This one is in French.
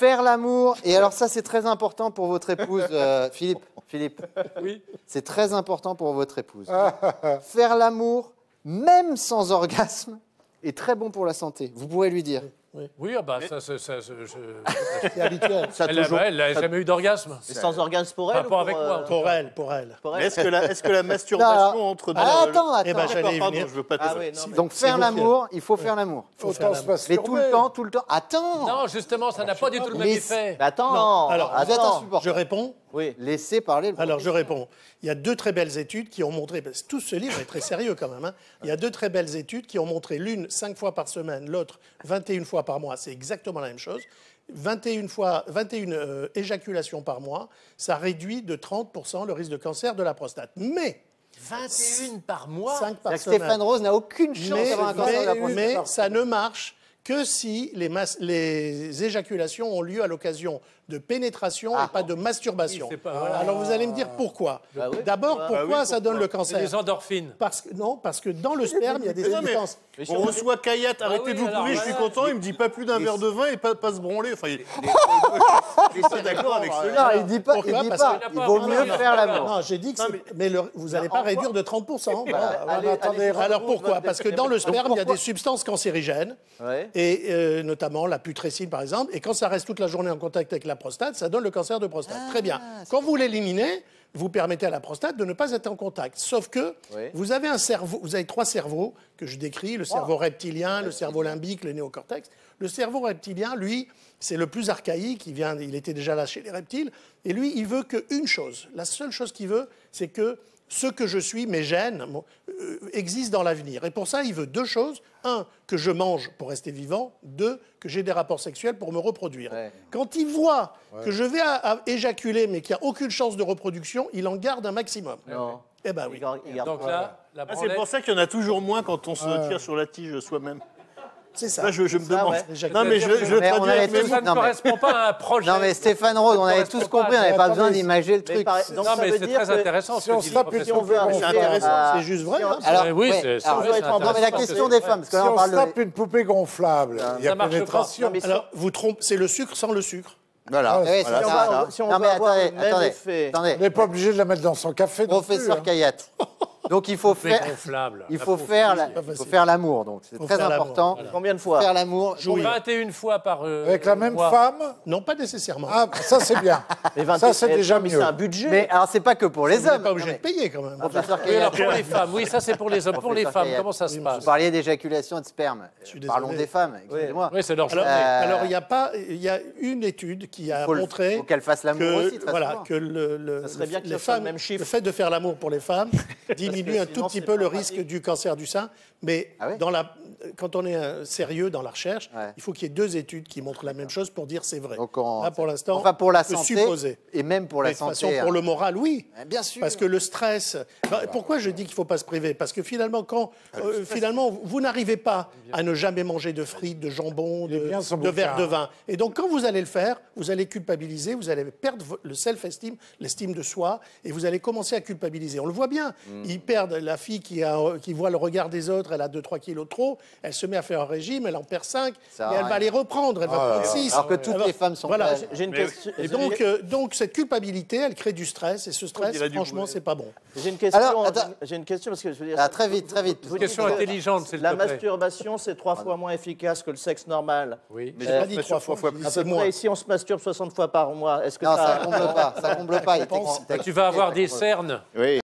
Faire l'amour, et alors ça c'est très important pour votre épouse, Philippe. Oui. C'est très important pour votre épouse. Faire l'amour, même sans orgasme, est très bon pour la santé. Vous pourrez lui dire. Oui, bah, C'est habituel. elle n'a jamais eu d'orgasme. Mais sans orgasme pour elle Pas ou avec moi. Pour elle, pour elle. Est-ce que la masturbation Non. entre deux... Attends. Eh ben, j'allais y Pardon, venir. je veux pas te... Ah oui, non, mais... Donc faire l'amour, il faut faire l'amour. Autant se Mais masturber. tout le temps. Attends. Non, justement, ça n'a pas du tout le même Mais effet. Mais attends, Non, alors, vous êtes attends. insupportable. Je réponds. Oui. Laissez parler le Alors, je réponds. Il y a 2 très belles études qui ont montré, parce que tout ce livre est très sérieux quand même, hein. Il y a 2 très belles études qui ont montré l'une 5 fois par semaine, l'autre 21 fois par mois. C'est exactement la même chose. 21 éjaculations par mois, ça réduit de 30% le risque de cancer de la prostate. Mais 21 par mois. 5 par C'est-à-dire que semaine. Stéphane Rose n'a aucune chance d'avoir un cancer de la prostate. Mais ça ne marche que si les éjaculations ont lieu à l'occasion de pénétration et pas de masturbation. Oui, c'est pas- voilà. Alors vous allez me dire pourquoi. Bah oui, D'abord, pourquoi ça donne le C'est cancer? des endorphines. Parce que dans le sperme, il y a des Non, mais substances. on reçoit Kayat, arrêtez oui, de vous alors, pourrir, je suis voilà. content, il me dit pas plus d'un verre de vin et pas se branler. Enfin, il est pas d'accord avec ce Non, il dit pas. Pourquoi Il dit Parce pas. qu'il Il n'a vaut pas- mieux non, faire l'amour. Non, j'ai dit que vous n'allez pas réduire de 30%. Allez, Pourquoi? Parce que dans le sperme, il y a des substances cancérigènes, Ouais. et notamment la putrécine, par exemple. Et quand ça reste toute la journée en contact avec la prostate, ça donne le cancer de prostate. Très bien. Quand vous l'éliminez, vous permettez à la prostate de ne pas être en contact. Sauf que Oui. vous avez un cerveau, vous avez 3 cerveaux que je décris, le cerveau reptilien, le cerveau limbique, le néocortex. Le cerveau reptilien, lui, c'est le plus archaïque, il était déjà là chez les reptiles, et lui, il veut qu'une chose. La seule chose qu'il veut, c'est que ce que je suis, mes gènes, existent dans l'avenir. Et pour ça, il veut 2 choses. 1, que je mange pour rester vivant. 2, que j'ai des rapports sexuels pour me reproduire. Ouais. Quand il voit que je vais éjaculer, mais qu'il n'y a aucune chance de reproduction, il en garde un maximum. Non. Eh ben oui. Il garde- Donc là, la Ah, c'est branlette. pour ça qu'il y en a toujours moins quand on se tire sur la tige soi-même. C'est ça. Là, je me ça, demande. ouais. Non, mais je le Mais on traduis avait avec mes tous- Ça ne Non, mais- correspond pas à un projet. Non, mais Stéphane Rose, on avait tous compris, on n'avait pas besoin d'imager le Mais truc. donc Non, ça mais veut c'est dire très que intéressant ce si on que dit se le tape une professeur. si on veut C'est arriver intéressant. à- C'est juste vrai. si on- hein. Alors, Oui, ouais, c'est alors, vrai, c'est non, mais la intéressant, question parce des que- femmes, parce que Si là, on on parle se de... tape une poupée gonflable, il y a ça marche pas. pénétration. Non, mais si- Alors, vous trompez, c'est le sucre sans le sucre. Voilà. Oui, c'est si on ça. va- si on Non, veut mais avoir attendez, le même effet. On attendez. n'est pas obligé de la mettre dans son café. non plus, Professeur hein. Kayat. Donc il faut Fait faire... gonflable. Il faut faire l'amour, donc c'est Faut très faire l'amour, important. voilà. Combien de fois? Faire l'amour. 21 fois par Avec la même mois. femme. Non, pas nécessairement. Ah, ça c'est bien. Mais 20 Ça c'est mais déjà mais mieux. c'est un budget. Mais alors c'est pas que pour les Vous n'êtes hommes. pas obligé Non, de payer quand même. Professeur Oui, alors Kayat, pour les femmes, oui, ça c'est pour les hommes. Pour les Professeur femmes, Kayat. comment ça se vous passe? parliez d'éjaculation et de sperme. suis désolé. Parlons des femmes, excusez-moi. Oui, c'est leur Alors, journée. alors, il y a une étude qui a montré faut qu'elles fassent l'amour que, aussi, très voilà, souvent. que Ça serait bien que les ce soit le femmes, même chiffre. le fait de faire l'amour pour les femmes diminue un tout sinon, petit c'est peu le pas risque pratique. du cancer du sein. Mais Ah oui quand on est sérieux dans la recherche, Ouais. il faut qu'il y ait 2 études qui montrent la même chose pour dire c'est vrai. Donc, Là, pour l'instant, enfin, pour la on peut santé supposer. et même pour Mais la de toute santé. façon, pour le moral, oui. Bien sûr. Parce que le stress. Pourquoi je dis qu'il ne faut pas se priver? Parce que finalement, finalement, vous n'arrivez pas à ne jamais manger de frites, de jambon, bien son de verre bouquin. de vin. Et donc, quand vous allez le faire, vous allez culpabiliser, vous allez perdre le self-esteem, l'estime de soi, et vous allez commencer à culpabiliser. On le voit bien. Ils perdent la fille qui voit le regard des autres, elle a 2-3 kilos de trop, elle se met à faire un régime, elle en perd 5, Ça et va elle va rien. les reprendre, elle va prendre 6. Alors que toutes les femmes sont Voilà. belles. J'ai une question. Et donc, cette culpabilité, elle crée du stress, et ce stress, dirait du franchement, boulet. c'est pas bon. J'ai une question. Alors, attends. J'ai une question parce que je veux dire. Ah, très vite, très vite. Vous Question dites que intelligente, s'il te La plaît. masturbation, c'est 3 fois moins efficace que le sexe normal. Oui. Mais j'ai pas dit 3 fois, j'ai dit c'est moins. Après, si on se masturbe 60 fois par mois, est-ce que Non, ça. ça comble pas, ça comble pas. Il y a Tu vas avoir des cernes. Oui.